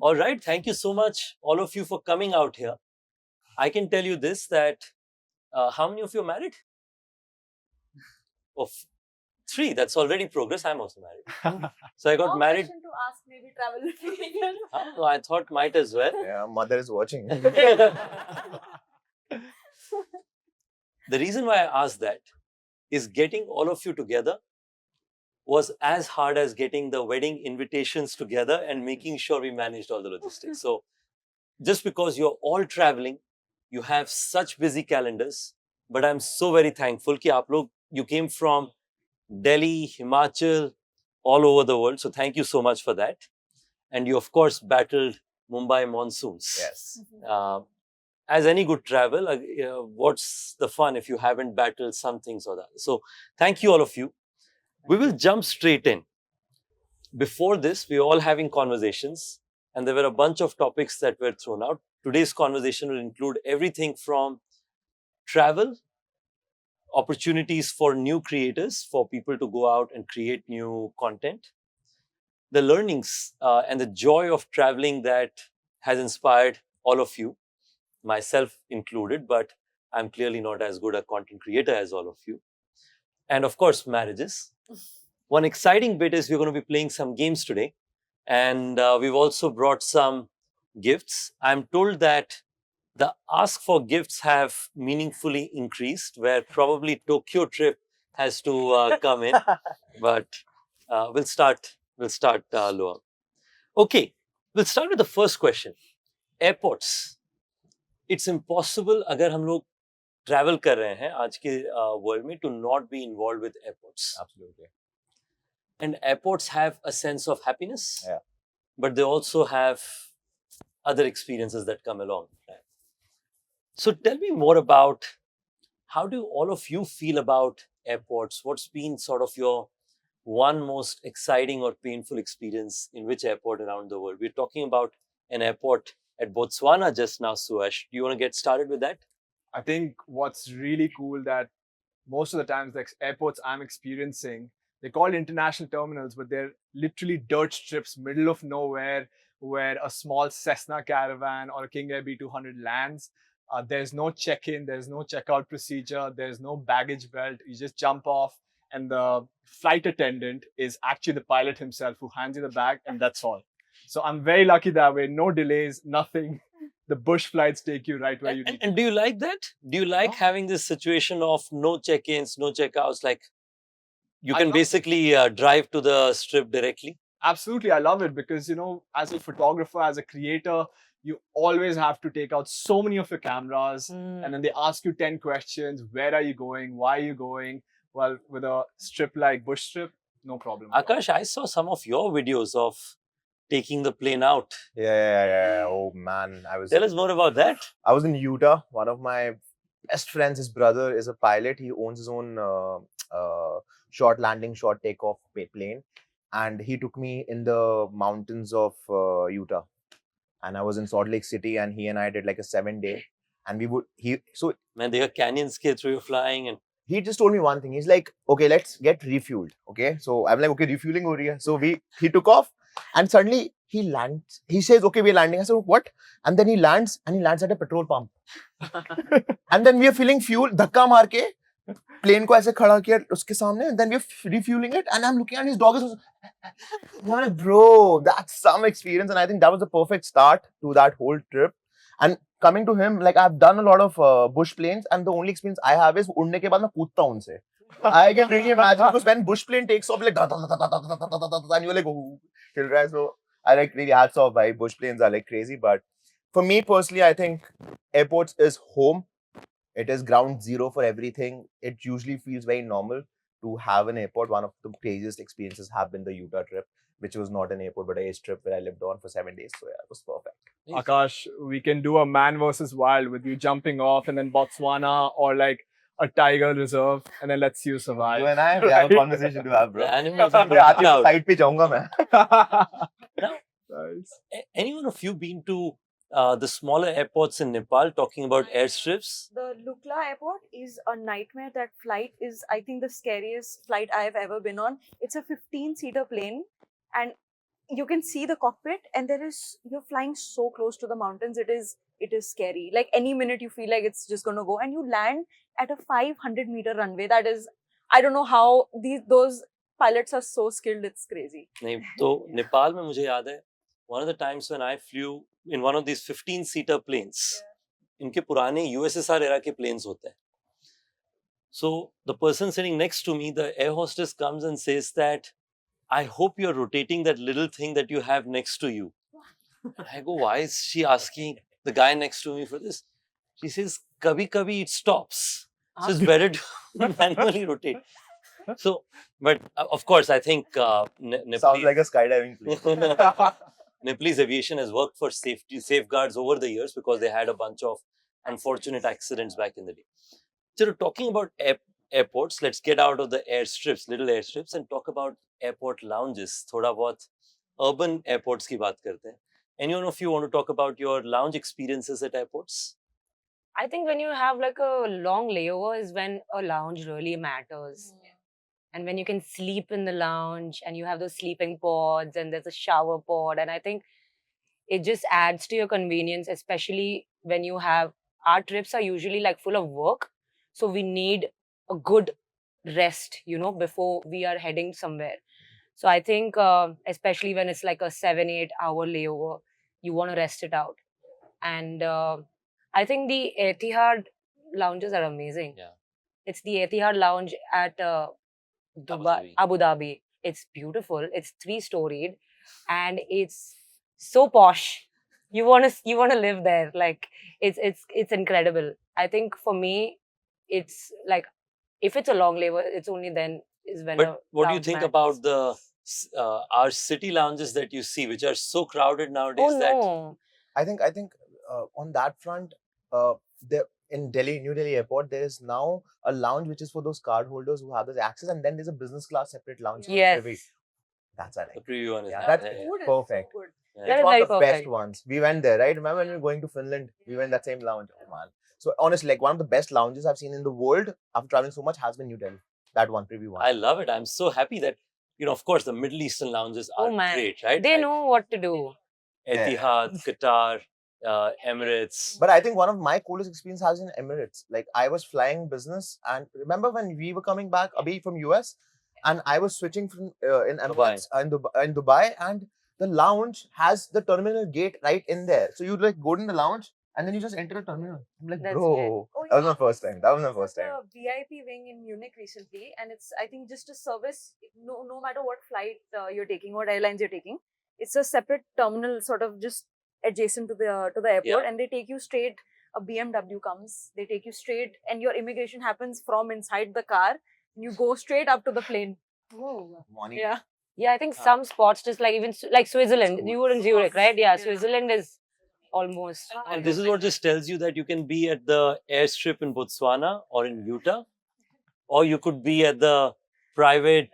All right. Thank you so much, all of you, for coming out here. I can tell you this that how many of you are married? Oh, three. That's already progress. I'm also married. So I got No married. question to ask, maybe travel. No, I thought might as well. Yeah, mother is watching. The reason why I asked that is getting all of you together was as hard as getting the wedding invitations together and making sure we managed all the logistics. So just because you're all traveling, you have such busy calendars, but I'm so very thankful ki aap log, you came from Delhi, Himachal, all over the world. So thank you so much for that. And you, of course, battled Mumbai monsoons. Yes. As any good travel, what's the fun if you haven't battled some things or that? So thank you, all of you. We will jump straight in. Before this, we were all having conversations, and there were a bunch of topics that were thrown out. Today's conversation will include everything from travel, opportunities for new creators, for people to go out and create new content, the learnings and the joy of traveling that has inspired all of you, myself included, but I'm clearly not as good a content creator as all of you. And of course, marriages. One exciting bit is we're going to be playing some games today. And we've also brought some gifts. I'm told that the ask for gifts have meaningfully increased, where probably Tokyo trip has to come in. But we'll start lower. Okay, we'll start with the first question. Airports. It's impossible अगर हम लोग travel कर रहे हैं आज के world में to not be involved with airports. Absolutely. And airports have a sense of happiness, Yeah. but they also have other experiences that come along. So tell me more about how do all of you feel about airports? What's been sort of your one most exciting or painful experience in which airport around the world? We're talking about an airport at Botswana just now, Suash. Do you want to get started with that? I think what's really cool that most of the times the airports I'm experiencing, they're called international terminals, but they're literally dirt strips, middle of nowhere, where a small Cessna Caravan or a King Air B200 lands. There's no check-in, there's no checkout procedure, there's no baggage belt. You just jump off, and the flight attendant is actually the pilot himself who hands you the bag, and that's all. So I'm very lucky that way. No delays, nothing. The bush flights take you right where you need. And do you like that? Do you like No. having this situation of no check-ins, no checkouts? Like you I can love basically drive to the strip directly. Absolutely, I love it because, as a photographer, as a creator, you always have to take out so many of your cameras, and then they ask you 10 questions. Where are you going? Why are you going? Well, with a strip like Bush Strip, no problem. Akash, I saw some of your videos of taking the plane out. Yeah. Oh man, Tell us more about that. I was in Utah. One of my best friends, his brother is a pilot. He owns his own short landing, short takeoff plane, and he took me in the mountains of Utah. And I was in Salt Lake City, and he and I did like a 7-day. And Man, there are canyons through your flying, and he just told me one thing. He's like, okay, let's get refueled. Okay, so I'm like, okay, refueling ho rahi hai. So he took off, and suddenly he lands. He says, okay, we're landing. I said, what? And then he lands at a petrol pump. And then we are filling fuel. धक्का मार के plane को ऐसे खड़ा किया उसके सामने. And then we are refueling it. And I'm looking at his dog is. I'm like, bro, that's some experience. And I think that was the perfect start to that whole trip. And coming to him, like I've done a lot of bush planes, and the only experience I have is उड़ने के बाद मैं कूदता हूँ उनसे. I can really imagine because when bush plane takes off, like and you're like, oh, so I like really hats off. By bush planes are like crazy, but for me personally, I think airports is home. It is ground zero for everything. It usually feels very normal to have an airport. One of the craziest experiences have been the Utah trip, which was not an airport but a air strip where I lived on for 7 days. So yeah, it was perfect. Akash, we can do a man versus wild with you jumping off, and then Botswana or like a tiger reserve, and then let's see you survive. You and I, we have a conversation to have, bro. the animals मैं आज ही side पे जाऊंगा मैं. Nice. Any one of you been to the smaller airports in Nepal talking about airstrips? The Lukla airport is a nightmare. That flight is, I think, the scariest flight I have ever been on. It's a 15-seater plane, and you can see the cockpit, and you're flying so close to the mountains. It is scary. Like any minute you feel like it's just gonna go, and you land at a 500-meter runway. That is, I don't know how those pilots are so skilled. It's crazy. नहीं तो नेपाल में मुझे याद है one of the times when I flew in one of these 15-seater planes. इनके पुराने USSR era के planes होते हैं. So the person sitting next to me, the air hostess comes and says that, I hope you're rotating that little thing that you have next to you. I go, why is she asking the guy next to me for this? She says, kabhi kabhi it stops. So it's better to manually rotate. So, but of course, I think Sounds like a skydiving plane. Nepalese aviation has worked for safeguards over the years because they had a bunch of unfortunate accidents back in the day. So talking about airports, let's get out of the little airstrips, and talk about airport lounges. थोड़ा बहुत urban airports की बात करते हैं. Anyone of you want to talk about your lounge experiences at airports? I think when you have like a long layover is when a lounge really matters. And when you can sleep in the lounge and you have those sleeping pods and there's a shower pod, and I think it just adds to your convenience, especially when you have, our trips are usually like full of work, so we need a good rest, before we are heading somewhere. So I think especially when it's like a 7-8 hour layover, you want to rest it out. And I think the Etihad lounges are amazing. Yeah. It's the Etihad lounge at Abu Dhabi. It's beautiful. It's 3-storied, and it's so posh. You wanna live there. Like it's incredible. I think for me, it's like if it's a long layover, it's only then is when. But what do you think about the our city lounges that you see, which are so crowded nowadays? Oh no! I think on that front, there in Delhi, New Delhi Airport, there is now a lounge which is for those card holders who have this access, and then there's a business class separate lounge. Yes. Privy. That's I The like. preview one is Yeah, that. that's Yeah, Food is perfect. so good. yeah. That It's is one very of the best perfect. ones. We went there, right? Remember when we were going to Finland? We went in that same lounge. Oh man. So honestly, like one of the best lounges I've seen in the world after traveling so much has been New Delhi. That one, preview one. I love it. I'm so happy that, of course, the Middle Eastern lounges are Oh, man. great, right? They Like know what to do. Etihad, Qatar, Emirates. But I think one of my coolest experience has in Emirates. Like I was flying business, and remember when we were coming back, Abhi, from US, and I was switching from in Emirates in Dubai, and the lounge has the terminal gate right in there. So you like go in the lounge, and then you just enter the terminal. I'm like, That's bro, Oh, that was yeah. my first time. That was my first The time. VIP wing in Munich recently, and it's, I think, just a service. No matter what flight you're taking, what airlines you're taking, it's a separate terminal, sort of just adjacent to the airport, Yeah. and they take you straight. A BMW comes, they take you straight, and your immigration happens from inside the car. And you go straight up to the plane. Oh, Morning. yeah. Yeah, I think Ah. some spots, just like even like Switzerland, Cool. you were in Zurich, right? Yeah, Yeah. Switzerland is almost. And this is what just tells you that you can be at the airstrip in Botswana or in Utah, or you could be at the private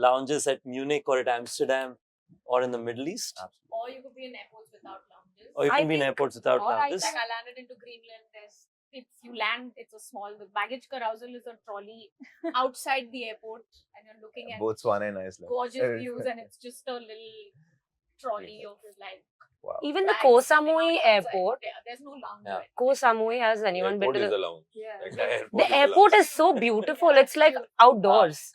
lounges at Munich or at Amsterdam or in the Middle East. Or you could be in airports without lounges. Or you I can be in think- airports without Or lounges. like I landed into Greenland. It's a small, the baggage carousel is a trolley outside the airport, and you're looking at Botswana and Iceland. gorgeous views, and it's just a little trolley of like. Wow. Even the bags Koh sitting Samui outside. airport. Yeah, there's no lounge. Yeah. right? Koh Samui, has anyone been Airport to is the? a lounge. Yeah. Like the airport, The is a airport lounge. is so beautiful. It's like outdoors,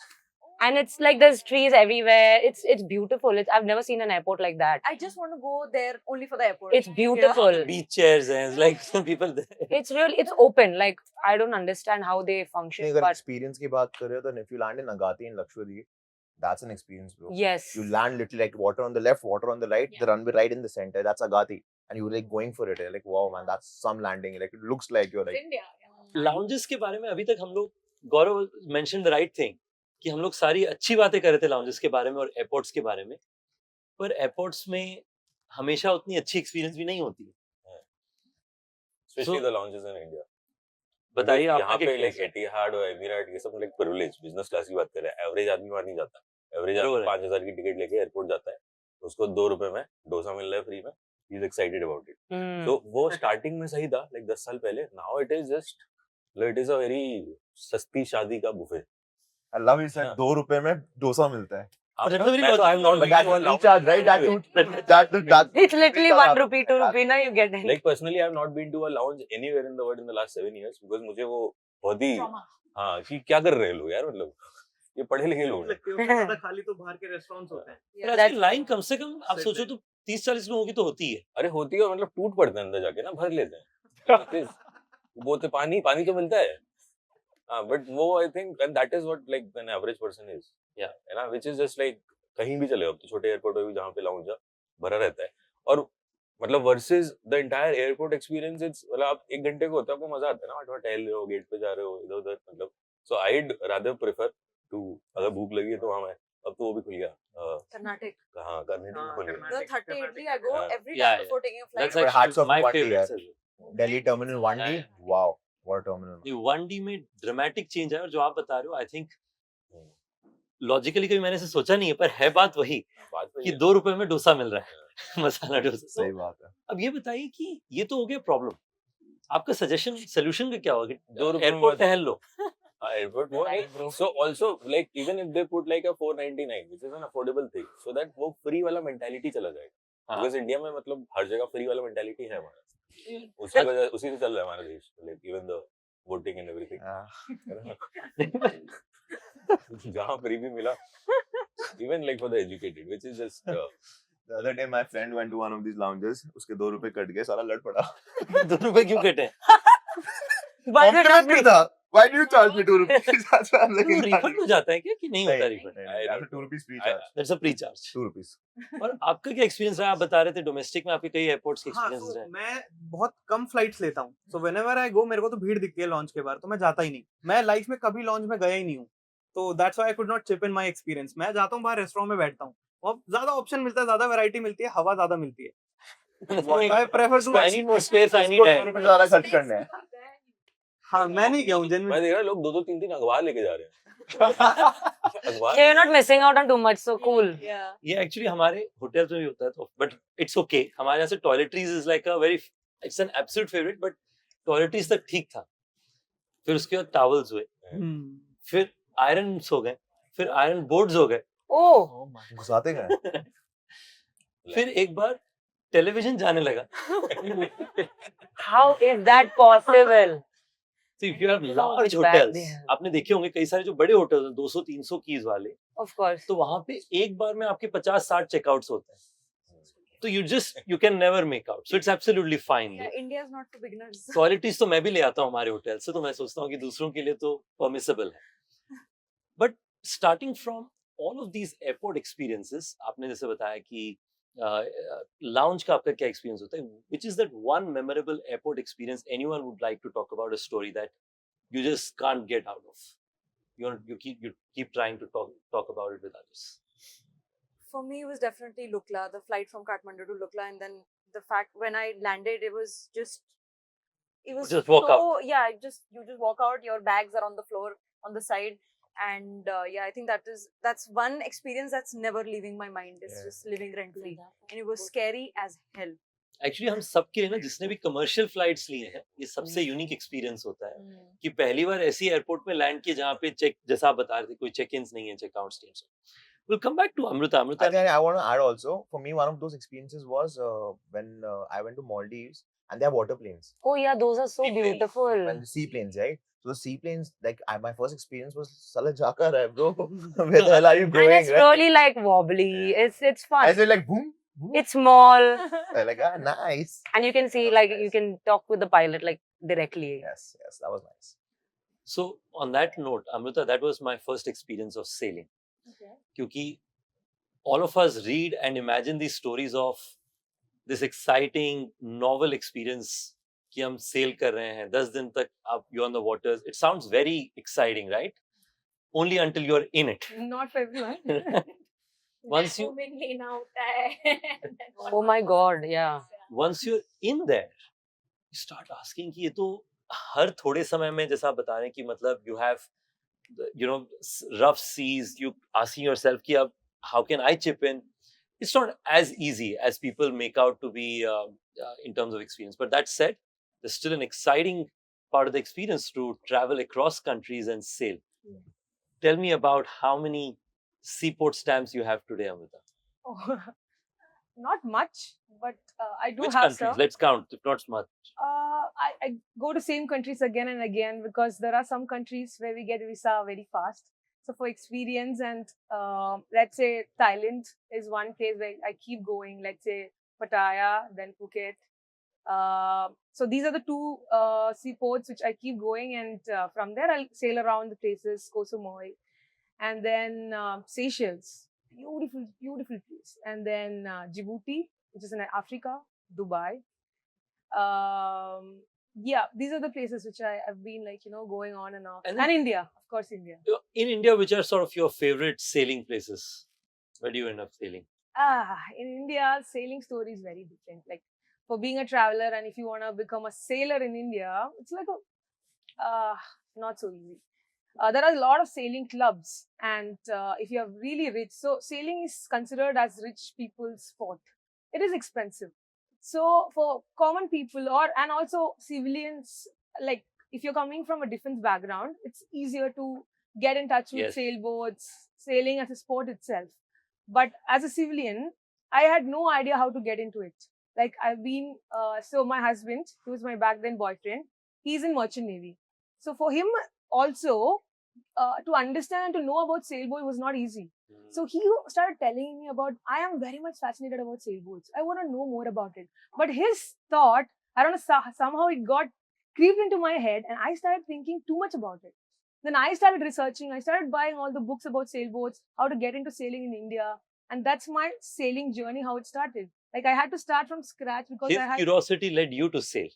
and it's like there's trees everywhere. It's beautiful. I've never seen an airport like that. I just want to go there only for the airport. It's beautiful. Beach chairs and it's like some people there. It's open. Like I don't understand how they नहीं, function, अगर but experience की बात कर रहे हो तो if you land in Nagati in Lakshadweep, that's an experience, bro. yes, You land literally like water on the left, water on the right, the Yeah. runway right in the center. That's Agati, and you're like going for it. You're like, wow, man, that's some landing. Like it looks like you're It's like, India. Yeah. Lounges के बारे में अभी तक हम लोग, गौरव mentioned the right thing, कि हम लोग सारी अच्छी बातें कर रहे थे lounges के बारे में और airports के बारे में, पर airports में हमेशा उतनी अच्छी experience भी नहीं होती है. Especially So- the lounges in India. बताइए Because आपका यहाँ क्या पे like experience है? Etihad और Emirates ये सब like privilege business class की बात कर रहे हैं. Average आदमी वहाँ नहीं जाता. Average बरोबर आदमी है. 5,000 की टिकट लेके एयरपोर्ट जाता है. उसको 2 रुपए में डोसा मिल रहा है फ्री में. He is excited about it. Hmm. So वो starting में सही था like 10 साल पहले. Now it is just like it is a very सस्ती शादी का buffet. I love you said Yeah. 2 रुपए में डोसा मिलता है. But that's a very मैं तो I am not But been that's to a free lounge charge, right? anyway. That It's literally 1 rupee, 2 rupee, ना you get it. Like personally, I have not been to a lounge anywhere in the world in the last 7 years because मुझे वो बहुत ही Trauma. हाँ कि क्या कर रहे हैं लोग यार मतलब ये पढ़े लिखे लोग हैं खाली तो बाहर के रेस्टोरेंट्स होते हैं पर That's आजकल लाइन कम से कम आप Sit सोचो there. तो 30-40 लोगों की तो होती है. अरे होती है और मतलब टूट पड़ते हैं अंदर जाके ना भर लेते हैं Please. वो तो पानी पानी तो मिलता है हाँ बट वो I think and that is what like an average person is Yeah. है ना व्हिच इज जस्ट लाइक कहीं भी चले अब तो छोटे एयरपोर्ट पे भी जहाँ पे लाउंज भरा रहता है और मतलब versus the entire airport experience it's मतलब आप 1 घंटे को होता है आपको मजा आता है ना वहाँ टहल रहे हो गेट पे जा रहे हो इधर उधर मतलब सो आईड रादर प्रेफर टू अगर भूख लगी है तो वहाँ मैं अब तो वो भी खुल गया Karnataka. कहाँ करने हाँ, खुल गया The Karnataka. 30 Idli, I go Yeah. every Yeah, time yeah. before taking a flight. That's But actually hats off to my Vati, favorite. yaar. Delhi Terminal 1D. Yeah, yeah. Wow, what a terminal. The 1D में dramatic change है और जो आप बता रहे हो I think logically कभी मैंने ऐसे सोचा नहीं है पर है बात वही बात तो कि ये है। 2 रुपए में डोसा मिल रहा है मसाला डोसा. So, सही बात है. अब ये बताइए कि ये तो हो गया प्रॉब्लम. आपका सजेशन सोल्यूशन का क्या होगा? 2 रुपए में एयरपोर्ट बस- टहल लो. airport वो Right, bro. so also like even if they put like a 499 which is an affordable thing so that वो free वाला mentality चला जाएगा हाँ. because इंडिया में मतलब हर जगह free वाला mentality है हमारा उसकी वजह उसी से चल रहा है हमारा देश like even the voting and everything जहाँ free भी मिला even like for the educated which is just The other day my friend went to one of these lounges. उसके 2 रुपए कट गए साला लड़ पड़ा. 2 रुपए क्यों कटे? Why did not Compliment था. Why do you charge me 2 rupees? That's why I'm like, refund हो जाता है क्या कि नहीं होता refund? After 2 rupees free charge. That's a pre charge. 2 rupees. और आपका क्या एक्सपीरियंस रहा? आप बता रहे थे डोमेस्टिक में आपके कई एयरपोर्ट्स के हाँ एक्सपीरियंस तो रहे. मैं बहुत कम फ्लाइट्स लेता हूँ सो व्हेनेवर आई गो मेरे को तो भीड़ दिखती है लॉन्च के बाहर तो मैं जाता ही नहीं मैं लाइफ में कभी लॉन्च में गया ही नहीं हूँ तो that's why I could not chip in my experience मैं जाता हूँ बाहर रेस्टोरेंट में बैठता हूँ और ज्यादा ऑप्शन मिलता है ज्यादा वैरायटी मिलती है हवा ज्यादा मिलती है I prefer to I need more space, I need इसको 2 air. रुपए ज्यादा खर्च करने हैं. हाँ मैं नहीं गया हूँ मैं जेन्युइन देख रहा लोग 2-2 3-3 अखबार लेके जा रहे हैं अखबार Yeah, you're not missing out on too much, so cool. Yeah. ये एक्चुअली हमारे होटल्स में भी होता है तो बट इट्स ओके. हमारे यहाँ से toiletries is like a very it's an absolute favourite but toiletries तक ठीक था. फिर उसके बाद टॉवल्स हुए, फिर आयरन्स हो गए, फिर आयरन बोर्ड्स हो गए, Oh, घुसाते गए. फिर एक बार टेलीविजन जाने लगा. how is that possible? So if you have How large bad hotels, they have. आपने देखे होंगे कई सारे जो बड़े होटल्स हैं 200-300 कीज वाले, Of course. तो वहां पे एक बार में आपके 50-60 चेकआउट्स होते हैं. तो you can never make out. So it's absolutely fine. Yeah, India is not for beginners. Toiletries तो मैं भी ले आता हूँ हमारे होटल से तो मैं सोचता हूँ कि दूसरों के लिए तो परमिसेबल है. But starting from all of these airport experiences आपने जैसे बताया कि लाउंज का आपका क्या एक्सपीरियंस होता है which is that one memorable airport experience anyone would like to talk about a story that you just can't get out of. You keep trying to talk about it with others. For me, it was definitely Lukla, the flight from Kathmandu to Lukla, and then the fact when I landed, it was just Just walk so, yeah, you just walk out, your bags are on the floor on the side, and yeah, I think that's one experience that's never leaving my mind. It's Yeah. just living rent free, and it was scary as hell. Actually हम सबके लिए ना जिसने भी commercial flights लिए हैं ये सबसे यूनिक एक्सपीरियंस होता है कि पहली बार ऐसी एयरपोर्ट में लैंड किए जहाँ पे चेक जैसा आप बता रहे थे कोई चेक इन्स नहीं है चेक आउट्स नहीं है. We'll come back to Amrita. I want to add also. For me, one of those experiences was when I went to Maldives and they have water planes. Oh yeah, those are so beautiful. When the seaplanes, right? So the seaplanes, like my first experience was Sala Jaka hai, bro. Where the hell are you And going? it's right? really like wobbly. It's I fun. said like boom, boom. It's small, I'm like nice. and you can see like you can talk with the pilot like directly. Yes, that was nice. So on that note, Amrita, that was my first experience of sailing. Okay. क्योंकि all of us read and imagine these stories of this exciting novel experience कि हम sail कर रहे हैं 10 दिन तक आप you're on the waters. It sounds very exciting, right? Only until you're in it. Not for everyone. Once you Moment लेना होता है. Oh my god, yeah. once you're in there, you start asking कि ये तो हर थोड़े समय में जैसा आप बता रहे हैं कि मतलब you have rough seas, you asking yourself कि अब how can I chip in? It's not as easy as people make out to be in terms of experience. But that said, there's still an exciting part of the experience to travel across countries and sail. Tell me about how many seaport stamps you have today, Amrita? Oh, not much, but I do Which have countries? some. Let's count, if not much. I go to same countries again and again because there are some countries where we get visa very fast. So for experience and let's say Thailand is one place where I keep going. Let's say Pattaya, then Phuket. So these are the two seaports which I keep going, and from there I'll sail around the places, Koh Samui, and then Seychelles, beautiful, beautiful place, and then Djibouti, which is in Africa, Dubai. Yeah, these are the places which I've been like, going on and off. And And, then- India, of course, India. In India, which are sort of your favorite sailing places? Where do you end up sailing? In India, sailing story is very different. Like for being a traveler, and if you want to become a sailor in India, it's like not so easy. There are a lot of sailing clubs, and if you are really rich, so sailing is considered as rich people's sport. It is expensive. So for common people and also civilians, like if you're coming from a defense background, it's easier to get in touch with Yes. sailboats, sailing as a sport itself. But as a civilian, I had no idea how to get into it. Like I've been, so my husband, who was my back then boyfriend, he's in merchant navy. So for him also, to understand and to know about sailboat was not easy. So he started telling me about, I am very much fascinated about sailboats. I want to know more about it. But his thought, I don't know, somehow it got creeped into my head, and I started thinking too much about it. Then I started researching, I started buying all the books about sailboats, how to get into sailing in India. And that's my sailing journey, how it started. Like I had to start from scratch because His I had curiosity led you to sail.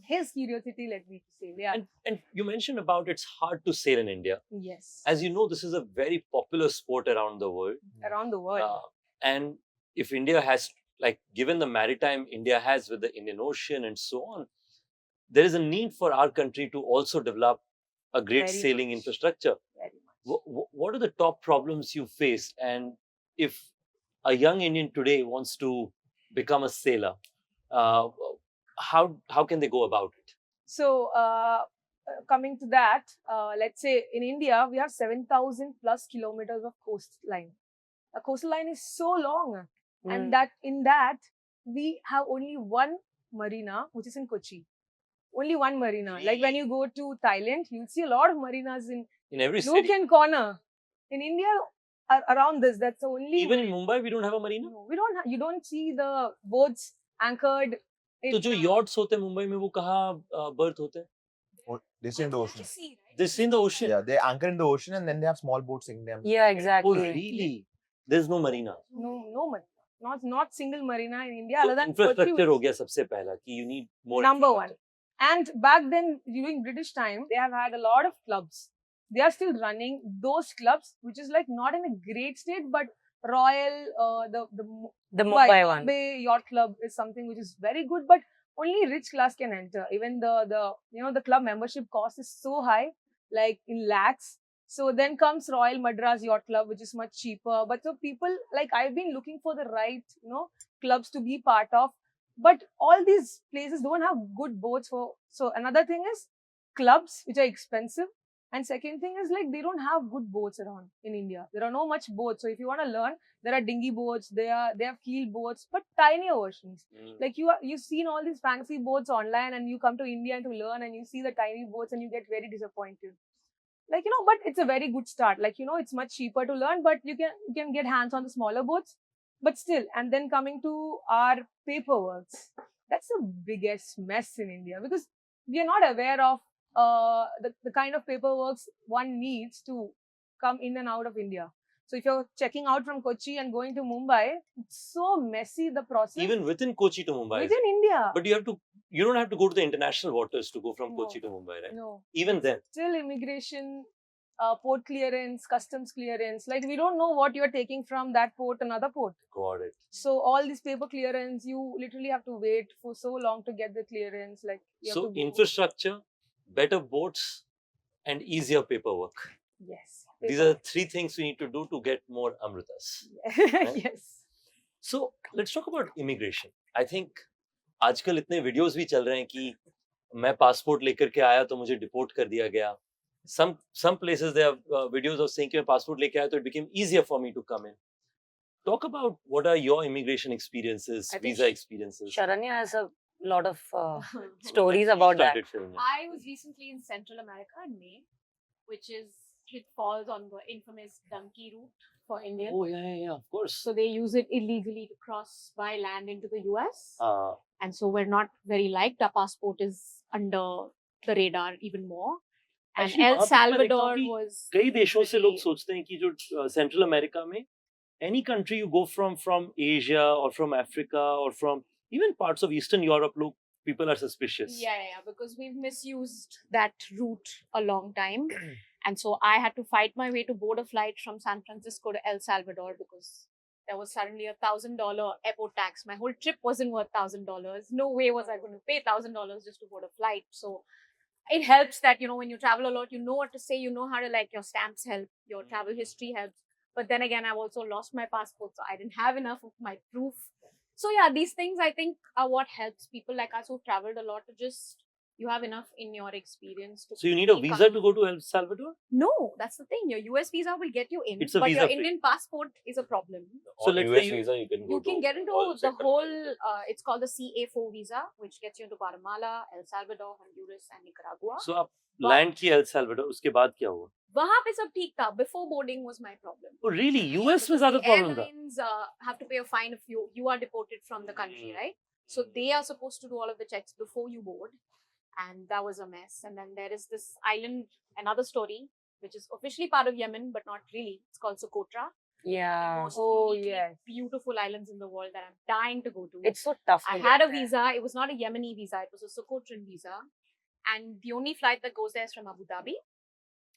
his curiosity led me to sail. Yeah. And you mentioned about it's hard to sail in India. Yes. As you know, this is a very popular sport around the world. Around the world. And if India has, like, given the maritime India has with the Indian Ocean and so on, there is a need for our country to also develop a great Very sailing much. infrastructure. Very much. What are the top problems you face? And if a young Indian today wants to become a sailor, how can they go about it? So, coming to that, let's say in India, we have 7,000 plus kilometers of coastline. A coastline is so long, and that in that we have only one marina, which is in Kochi. Only one marina. Like when you go to Thailand, you'll see a lot of marinas in In every nook city, and corner. In India, around this, that's the only. even in Mumbai, we don't have a marina. No, we don't. You don't see the boats anchored. तो जो yachts होते हैं मुंबई में वो कहाँ berth होते हैं? Oh, they stay in the ocean. They stay in the ocean. Yeah, they anchor in the ocean and then they have small boats in them. Yeah, Oh, exactly. really? There's no marina. No marina. Not single marina in India. So other than Kochi, infrastructure which हो गया सबसे पहला कि you need more. number one. infrastructure. And back then, during British time, they have had a lot of clubs. They are still running those clubs, which is like not in a great state, but Royal, The Mumbai one. Bay Yacht Club is something which is very good, but only rich class can enter. Even the club membership cost is so high, like in lakhs. So then comes Royal Madras Yacht Club, which is much cheaper. But so people, like I've been looking for the right, clubs to be part of. But all these places don't have good boats for. So another thing is clubs, which are expensive. And second thing is like they don't have good boats around in India. There are no much boats. So if you want to learn, there are dinghy boats, they have keel boats, but tinier versions. Like you've seen all these fancy boats online, and you come to India to learn, and you see the tiny boats and you get very disappointed. Like, but it's a very good start. Like, it's much cheaper to learn, but you can get hands on the smaller boats. But still, and then coming to our paperwork, that's the biggest mess in India because we are not aware of the kind of paperwork one needs to come in and out of India. So if you're checking out from Kochi and going to Mumbai, it's so messy, the process. Even within Kochi to Mumbai. Within India. But you don't have to go to the international waters to go from No. Kochi to Mumbai, right? No. Even then. Still immigration, port clearance, customs clearance. Like we don't know what you're taking from that port, another port. Got it. So all this paper clearance, you literally have to wait for so long to get the clearance. Like you have So to go. infrastructure, better boats, and easier paperwork. Yes. These are the three things we need to do to get more Amritas. Yes. So let's talk about immigration. I think आजकल इतने videos भी चल रहे हैं कि मैं passport लेकर के आया तो मुझे डिपोर्ट कर दिया गया. some places there are videos of saying कि मैं passport लेके आया तो it became easier for me to come in. Talk about what are your immigration experiences, I think visa experiences. Sharanya has a lot of stories about that. Started, Sharanya. I was recently in Central America in May, which it falls on the infamous donkey route for Indians. Oh yeah, of course. So they use it illegally to cross by land into the US. Uh, And so we're not very liked. Our passport is under the radar even more. And Actually, El वहाँ पे मैं देखता हूँ Salvador कि was कई देशों से लोग very- सोचते हैं कि जो सेंट्रल अमेरिका में any country you go from Asia or from Africa or from even parts of Eastern Europe, look, people are suspicious. Yeah, because we've misused that route a long time. And so I had to fight my way to board a flight from San Francisco to El Salvador because there was suddenly $1,000 airport tax. My whole trip wasn't worth $1,000. No way was I going to pay $1,000 just to board a flight. So it helps that, when you travel a lot, you know what to say, you know how to, like, your stamps help, your travel history helps. But then again, I've also lost my passport, so I didn't have enough of my proof. So yeah, these things I think are what helps people like us who've traveled a lot to just, you have enough in your experience to So you need a be visa to go to El Salvador? No, that's the thing. Your US visa will get you in, It's a but your visa-free. Indian passport is a problem. So On let's US say you- visa, you can go You can to get into all the sectors. whole, it's called the CA4 visa, which gets you into Guatemala, El Salvador, Honduras, and Nicaragua. So आप land किया L Salvador, उसके बाद क्या हुआ? वहाँ पे सब ठीक था. Before boarding was my problem. Oh really? US में Because ज्यादा the प्रॉब्लम था? airlines have to pay a fine if you are deported from the country, right? So they are supposed to do all of the checks before you board, and that was a mess. And then there is this island, another story, which is officially part of Yemen, but not really. It's called Socotra. Yeah. Most Oh, uniquely yes. beautiful islands in the world that I'm dying to go to. It's so tough. I to had get a there. visa. It was not a Yemeni visa. It was a Socotran visa. And the only flight that goes there is from Abu Dhabi.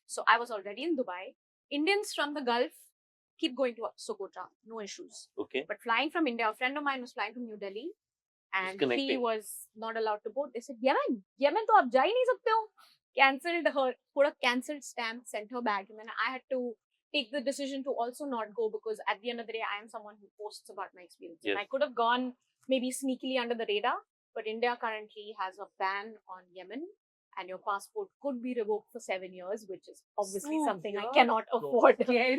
So I was already in Dubai. Indians from the Gulf keep going to Socotra. No issues. Okay. But flying from India, a friend of mine was flying from New Delhi. And he connecting. was not allowed to board. They said, Yemen to aap ja hi nahi sakte ho. Cancelled her, put a cancelled stamp, sent her back. And then I had to take the decision to also not go because at the end of the day, I am someone who posts about my experience. Yes. And I could have gone maybe sneakily under the radar, but India currently has a ban on Yemen and your passport could be revoked for 7 years, which is obviously Oh, something I yeah. cannot afford to I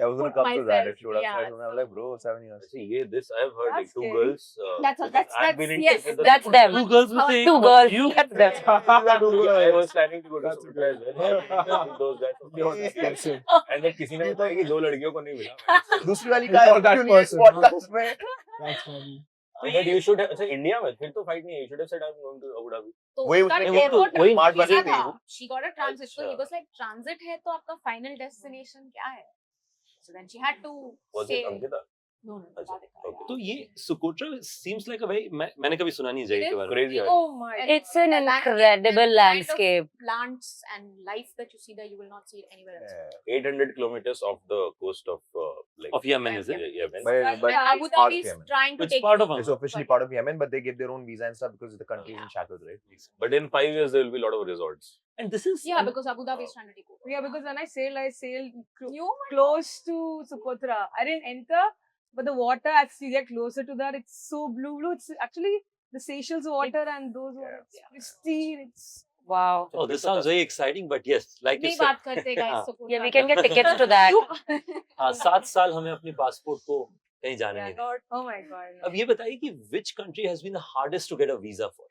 was gonna put come to that myself- if you would have yeah, said, and I'm like, bro, 7 years. See, this I've heard like That's two scary. girls. That's been in yes, touch with the- That's them. Two girls will say, Two girls. You That's them. I was planning to go to That's Socotra as well. With those guys. expensive. And then किसी ने बताया कि दो लड़कियों को नहीं मिला. दूसरी वाली You का call that क्यों नहीं है person. podcast में? That's funny. But you should have. So India में फिर तो fight नहीं है. You should have said I'm going to Abu Dhabi. तो वही उसका उसने airport वही smart visa वाले था. थे. She got a transit. So he अच्छा. was like, transit है तो आपका final destination क्या है? So then she had to Was say, it Ankita? no, अच्छा, Radhika, okay. तो ये Socotra seems like a very मैंने कभी सुना नहीं है जगह It के is बारे में. Crazy. है. Oh my. It's an And that- incredible that kind of landscape. plants and life that you see there, you will not see it anywhere else. 800 kilometers off the coast of like Of Yemen, is it? Yemen. But And Abu it's part Dhabi of is Yemen. trying to It's take part you of It's Yemen. officially part of Yemen, but they give their own visa and stuff because the country is in shackles, right? But in 5 years there will be a lot of resorts. And this is Yeah, because Abu Dhabi is trying to take over. Yeah, because when I sailed You close to Socotra. I didn't enter, but the water, as you get closer to that, it's so blue. It's actually the Seychelles water and those water. It's pristine. It's Wow. Oh, this sounds very exciting, but yes, like you नहीं said, बात करते guys. हाँ. Socotra. Yeah, we can get tickets to that. हाँ 7 साल हमें अपने passport को कहीं जाने yeah, नहीं दें. God. Oh my God. अब ये बताइए कि which country has been the hardest to get a visa for?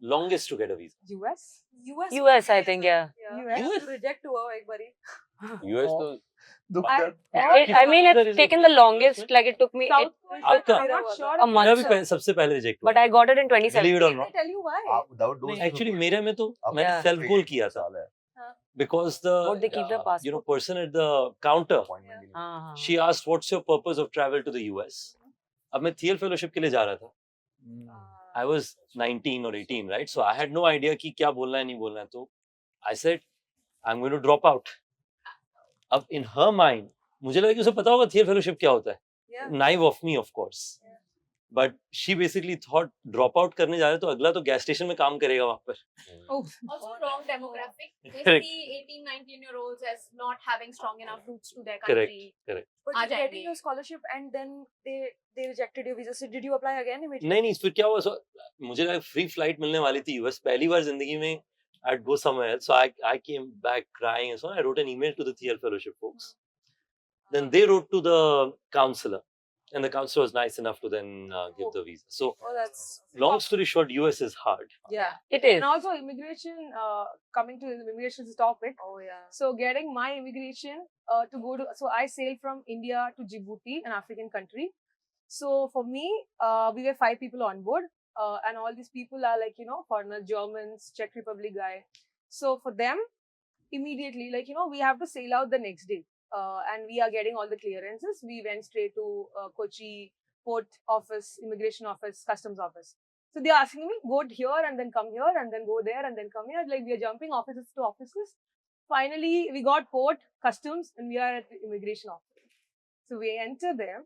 Longest to get a visa? US? US, I think, yeah. US? Reject हुआ एक बारी. US तो I mean, it's taken the longest. Like it took me South आपका I'm not sure. a मेरा month, भी सबसे पहले reject but I got it in believe it 2017. or not. They tell you why. Without those, नहीं actually मेरे में तो अब मैंने Yeah. सेल्फ गोल किया था साल है. because What, they keep the the passport? person at the counter Appointment के लिए. हाँ, she asked what's your purpose of travel to the US. अब मैं थियल फेलोशिप के लिए जा रहा था. I was 19 or 18, right? So I had no idea कि क्या बोलना है नहीं बोलना है. तो I said I'm going to drop out. अब in her mind मुझे लगा कि उसे पता होगा थियल फेलोशिप क्या होता है. Yeah. Naive of me, of course. But she basically thought drop out करने जा रहे तो अगला तो गैस स्टेशन में काम करेगा वहाँ पर. Also wrong demographic. They Correct. see 18, 19-year-olds as not having strong enough roots to their Correct. country. But uh you're getting जाएंगे. your scholarship and then they rejected your visa. So did you apply again immediately? नहीं फिर क्या हुआ मुझे लगा free flight मिलने वाली थी यूएस. पहली बार जिंदगी में I'd go somewhere else. So I came back crying and so on. I wrote an email to the Thiel Fellowship folks. Then they wrote to the counselor, and the counselor was nice enough to then give the visa. So Oh, that's long story short, US is hard. yeah. It is. And also immigration, coming to the immigration topic. Oh yeah. So getting my immigration to go to, so I sailed from India to Djibouti, an African country. So for me, we were 5 people on board, and all these people are like, foreigners, Germans, Czech Republic guy. So for them, immediately, like, we have to sail out the next day, and we are getting all the clearances. We went straight to Kochi port office, immigration office, customs office. So they're asking me, go here and then come here and then go there and then come here. Like, we are jumping offices to offices. Finally, we got port, customs, and we are at the immigration office. So we enter there.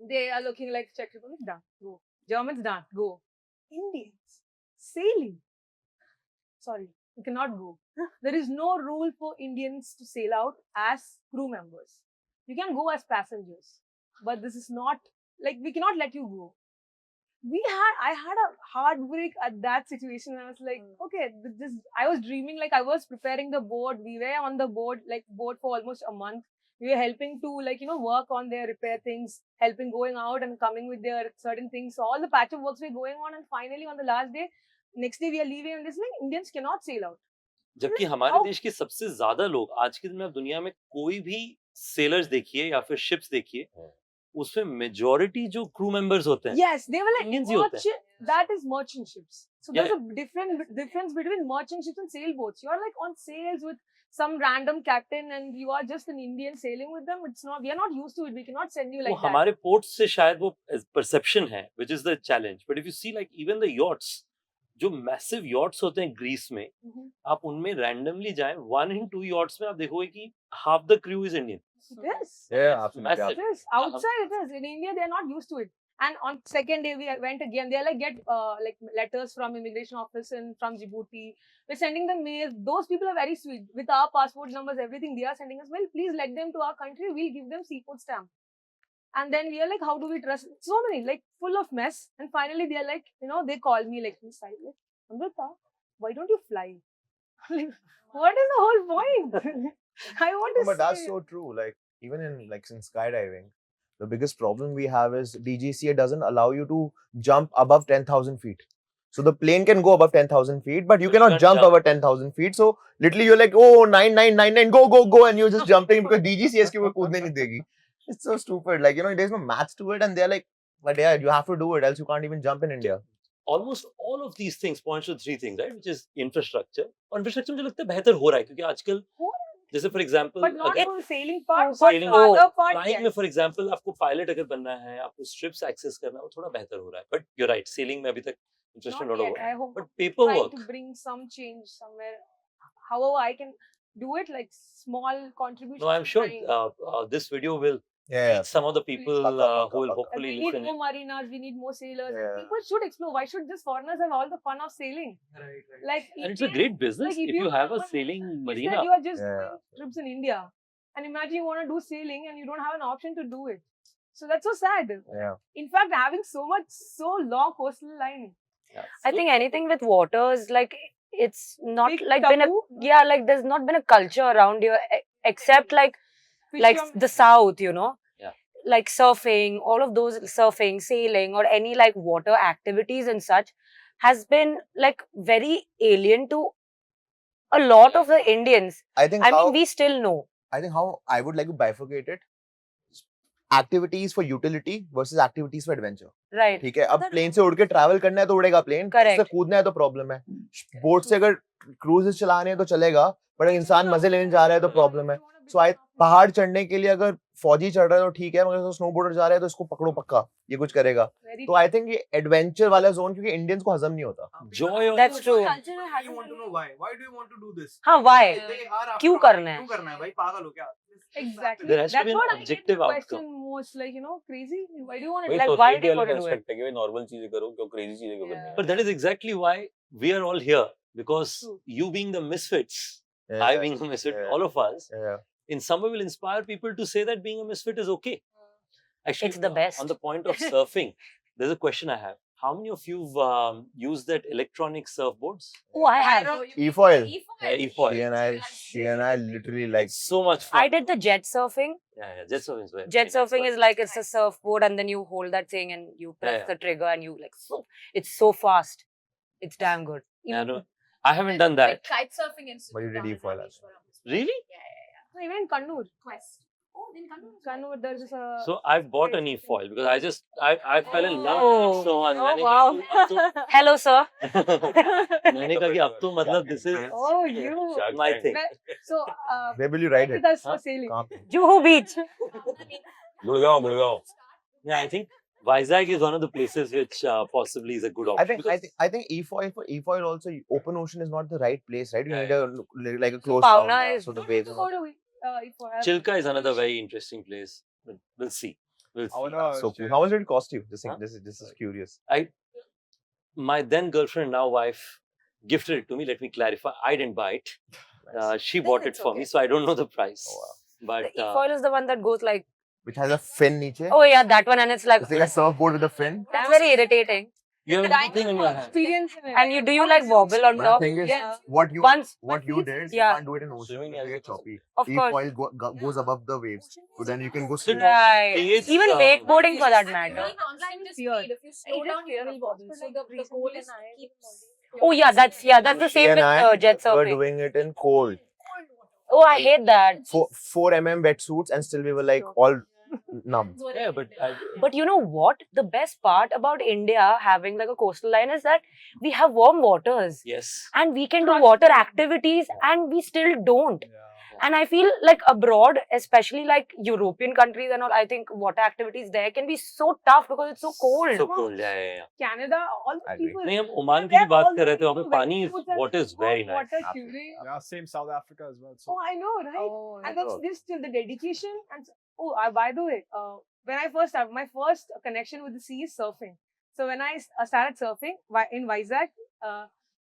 They are looking like Czech Republic, done, go. Germans, done, go. Indians, sailing. Sorry, you cannot go. There is no rule for Indians to sail out as crew members. You can go as passengers, but this is not, like, we cannot let you go. I had a heartbreak at that situation. I was like, okay, I was dreaming, like, I was preparing the boat. We were on the boat, for almost a month. We were helping to, work on their repair things, helping going out and coming with their certain things. So all the patch of works were going on, and finally on the last day, next day we are leaving, and this like Indians cannot sail out. जबकि हमारे देश के सबसे ज्यादा लोग आज के दिन में आप दुनिया में कोई भी सेलर्स देखिए या फिर शिप्स देखिए, उसमें मेजॉरिटी जो क्रू मेंबर्स होते हैं, Yes, they were like Indians ही होते हैं. that is merchant ships. So Yeah, there's a difference between merchant ships and sailboats. You're like on sails with some random captain, and you are just an Indian sailing with them. It's not. We are not used to it. We cannot send you वो like that. हमारे ports से शायद वो perception है, which is the challenge. But if you see like even the yachts, जो massive yachts होते हैं Greece में, Mhm. आप उनमें randomly जाएं, 1 in 2 yachts में आप देखोगे कि half the crew is Indian. Yes. Yeah, absolutely. Massive. It is. Outside it is. In India, they are not used to it. And on second day, we went again. They are like, get letters from immigration office and from Djibouti. We're sending them mails. Those people are very sweet. With our passport numbers, everything, they are sending us, well, please let them to our country. We'll give them seaport stamp. And then we are like, how do we trust? So many, like, full of mess. And finally, they are like, they call me like, inside, like, Amrita, why don't you fly? Like, what is the whole point? I want to But that's say- so true. Like even in skydiving, the biggest problem we have is DGCA doesn't allow you to jump above 10,000 feet. So the plane can go above 10,000 feet, but you But you cannot can't jump jump. over 10,000 feet. So literally you're like, oh, 9999, go, and you're just jumping because DGCA इसके ऊपर कूदने नहीं देगी. It's so stupid. Like, there's no maths to it, and they're like, but yeah, you have to do it, else you can't even jump in India. Almost all of these things point to 3 things, right? Which is infrastructure. और infrastructure मुझे लगता है बेहतर हो रहा है क्योंकि आजकल जैसे for example But not अगर for the sailing part, Sailing but और other part, flying yes. में for example आपको पायलट अगर बनना है, आपको strips access करना है, वो थोड़ा बेहतर हो रहा है. But you're right, sailing में अभी तक investment Not not yet. over. I hope But trying paperwork, to bring some change somewhere. However, I can do it, like small contribution. no, I'm sure this video will Yeah. reach some of the people Paka, who will paka. hopefully We need listen. more marinas. We need more sailors. Yeah. People should explore. Why should just foreigners have all the fun of sailing? Right. Like, And it's a Indians, great business like, if you have a someone- sailing instead marina. you are just Yeah. doing trips in India, and imagine you want to do sailing and you don't have an option to do it. So that's so sad. Yeah. In fact, having so long coastal line. Yeah. I think anything with water is like, it's not Big like been a, taboo. yeah, like there's not been a culture around here except like Fish the south, Yeah. like surfing, all of those surfing, sailing, or any like water activities and such has been like very alien to a lot of the Indians. I think I how mean, we still know. I think how I would like to bifurcate it. Activities for utility versus activities for adventure. Right. ठीक है, अब plane से उड़ के travel करना है तो उड़ेगा प्लेन, Correct. इससे कूदना है तो प्रॉब्लम है. बोट से अगर क्रूजेस चलाने हैं तो चलेगा, पर अगर इंसान मजे लेने जा रहा है तो प्रॉब्लम है. सो पहाड़ चढ़ने के लिए अगर फौजी चढ़ रहा है तो ठीक है, मगर तो स्नोबोर्डर जा रहा है तो इसको पकड़ो पक्का, ये कुछ करेगा. Very तो आई थिंक ये एडवेंचर वाला जोन क्योंकि इंडियंस को हजम नहीं होता. Joy of That's true. Culture You want to know why? Why do you want to do this? हाँ, why? They are after क्यों all, करना है? क्यों करना है भाई, पागल हो क्या? Exactly. There has to That's be an what I get objective the outcome. question most, like, crazy. Why do you want वही to? Like, why society do you वाला want to do it? Perspective है कि भाई normal चीजें करो, क्यों crazy चीजें क्यों करनी है. But that is exactly why we are all here. Because True. you being the misfits, Yeah. I being the misfit, Yeah. all of us, Yeah. in some way will inspire people to say that being a misfit is okay. Actually, It's the best. on the point of surfing, there's a question I have. how many of you've used that electronic surfboards? Oh, I have. E-foil. Yeah, e-foil. She and I literally like. So much fun. I did the jet surfing. Yeah, jet surfing is very Jet nice, surfing but- is like it's a surfboard and then you hold that thing and you press yeah. the trigger and you like so it's so fast. It's damn good. Yeah, no, I haven't done that. Kite surfing institute. But you did down in e-foil as Rameshwaram. Really? No, even in Kannur. Quest. Oh, then Kannur. Kannur, there's this. So I've bought an e-foil because I fell in love Oh. with it so much. Oh मैंने wow. कहा, अब तो- Hello, sir. मैंने कहा कि अब तो मतलब this is Oh, you. Shark my Tank. thing. So, Where will you ride with it? us Huh? for sailing. कहाँ पे? Juhu Beach. Gurgaon. Yeah, I think Vizag is one of the places which possibly is a good option. I think e-foil for e-foil also open ocean is not the right place, right? You Yeah, need like a closed Pauna down, is- so the waves. To are go not- to if Chilka is another very interesting place. But we'll see. We'll I see. wanna So cool. share- How much did it cost you? Huh? This is curious. My then girlfriend, now wife, gifted it to me. Let me clarify. I didn't buy it. She Then bought it it's for me, okay. so I don't know the price. Oh, wow. But The e-foil is the one that goes like, Which has a fin niche. oh yeah, that one, and it's like It's like a surfboard with a fin. that's very irritating. you have nothing in your hand. experience in it. And you do you like wobble on But the top? thing is, Yeah. what you Once, did, you Yeah. can't do it in ocean. Swimming It's as very well. choppy. of course, E-foil goes above the waves, so then you can go So swim. right. It's, Even wakeboarding for that matter. Very constant is Fear. speed. If you slow down, you will wobble. So the goal is to keep. Oh yeah, that's the She same and with I jet were surfing. doing it in cold. Oh, I hate that. 4 mm wetsuits, and still we were like all numb. yeah, but But you know what? The best part about India having like a coastal line is that we have warm waters yes. and we can do water activities and we still don't. Yeah. And I feel like abroad, especially like European countries and all, I think water activities there can be so tough because it's so cold. So cool. Yeah. Canada, all the I agree. people. नहीं हम Oman की they're भी बात all कर रहे थे वहाँ पे wearing पानी wetsuits and water is very nice. Water Absolutely. shivering. Yeah, same South Africa as well. So Oh, I know, right? Oh, And that's God. just the dedication. And by the way, when I first have my first connection with the sea is surfing. So when I started surfing in Vizag,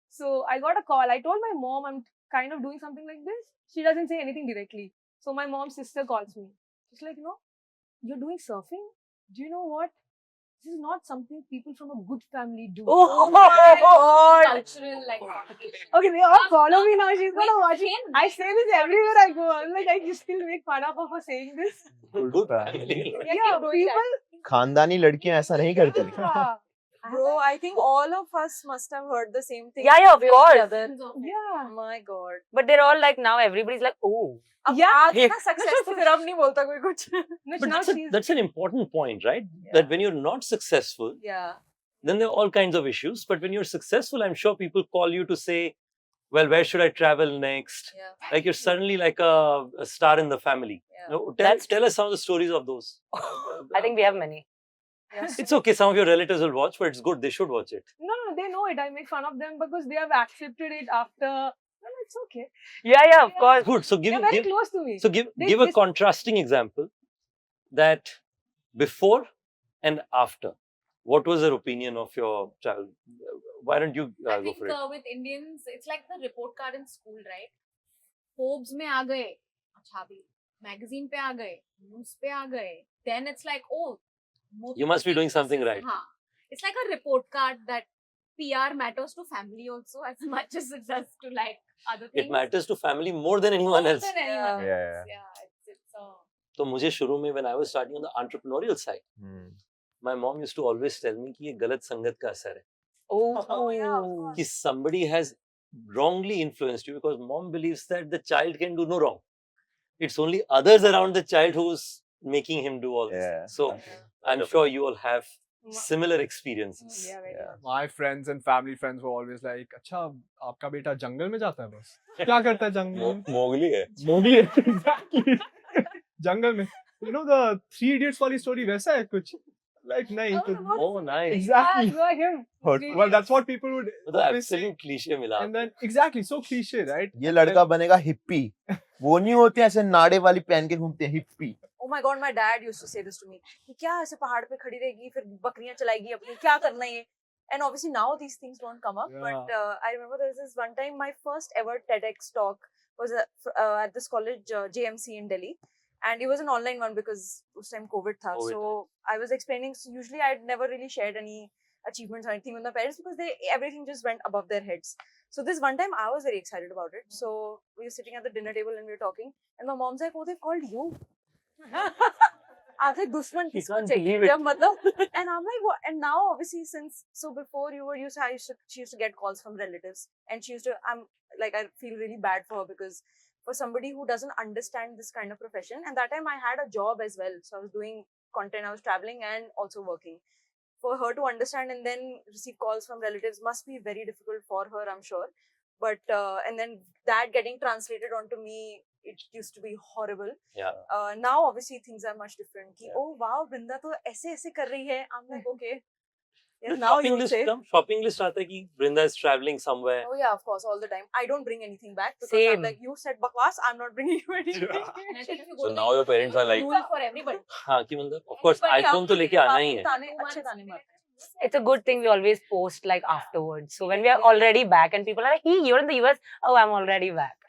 so I got a call. I told my mom I'm kind of doing something like this. She doesn't say anything directly. So my mom's sister calls me. She's like, you're doing surfing? Do you know what? This is not something people from a good family do. Oh my god! Cultural like. Okay, they all follow me now. She's gonna watch it. Wait, I say this everywhere I go. I'm like, I just still make fun of her for saying this. Good family. Yeah, people. खानदानी लड़कियां ऐसा नहीं करती. Yeah. Bro, I think all of us must have heard the same thing. Yeah, of with course. each other. Yeah. My God. But they're all like now everybody's like, oh. अब Yeah. आज Hey. ना success तो फिर अब नहीं बोलता कोई कुछ. No, But now she's that's an important point, right? That when you're not successful, Yeah. then there are all kinds of issues. But when you're successful, I'm sure people call you to say, well, where should I travel next? Yeah. Like you're suddenly like a star in the family. Yeah. No, tell, That's tell us some of the stories of those. I think we have many. Yes. It's okay. Some of your relatives will watch, but it's good. They should watch it. no, they know it. I make fun of them because they have accepted it after. No, it's okay. Yeah, of course. Good. So They're very close to me. give They- give a they- contrasting example that before and after. What was their opinion of your travel? Why don't you I go think for it? with Indians, it's like the report card in school, right? Forbes में आ गए, अच्छा भी magazine पे आ गए, news पे आ गए. Then it's like, oh, You must be doing something right. हाँ. It's like a report card that PR matters to family also as much as it does to like other things. It matters to family more than anyone More else. than anyone Yeah. else. Yeah, it's तो मुझे शुरू में when I was starting on the entrepreneurial side, Hmm. my mom used to always tell me कि ये गलत संगत का असर है. Oh, yeah, of course. कि somebody has wrongly influenced you because mom believes that the child can do no wrong. It's only others around the child who's making him do all this. Yeah. So I'm sure you all have Ma- similar experiences. Yeah, very Yeah. much. my friends and family friends were always like, अच्छा आपका बेटा जंगल में जाता है बस. क्या करता है जंगल में? मोगली है. मोगली है. Exactly. जंगल में. You know the Three Idiots वाली story वैसा है कुछ? Like नहीं. तो- Oh, nice. Exactly. You are him. Hurtful. Well, that's what people would मतलब always say. absolute cliche मिला. And then exactly so cliche, right? ये लड़का बनेगा हिप्पी. वो नहीं होते ऐसे नाड़े वाली पहन के घूमते हैं hippie. Oh my God, my dad used to say this to me. कि क्या ऐसे पहाड़ पे खड़ी रहेगी फिर बकरियां चलाएगी अपनी क्या करना है ये? And obviously now these things don't come up. But I remember there was this one time my first ever TEDx talk was at this college JMC in Delhi. And it was an online one because उस time COVID था. COVID So I was explaining. So usually I'd never really shared any achievements or anything with my parents because everything just went above their heads. So this one time I was very excited about it. So we were sitting at the dinner table and we were talking, and my mom's like, "Oh, they've called you." I was like, "Dushman She kisko can't chahiye?" believe it. Yeah, matlab. And I'm like, "What?" And now obviously before you were used to, she used to get calls from relatives, and she used to. I feel really bad for her because for somebody who doesn't understand this kind of profession, and that time I had a job as well, so I was doing content, I was traveling and also working. For her to understand and then receive calls from relatives must be very difficult for her, I'm sure. But and then that getting translated onto me, it used to be horrible. Yeah. Now obviously things are much different. Ki, Yeah. oh wow, Brinda to aise kar rahi hai. I'm like, okay. Yes, now you shopping would list say. shopping list आता है कि Brinda is traveling somewhere. Oh yeah, of course, all the time. I don't bring anything back because Same. I'm like, you said bakwas, I'm not bringing you anything. And I think if you go So to now your parents are like, rule for everybody. हाँ कि मतलब of course iPhone तो लेके आना ही है. अच्छे ताने मारते हैं. It's a good thing we always post like afterwards. So when we are already back and people are like, hey, you're in the US. Oh, I'm already back.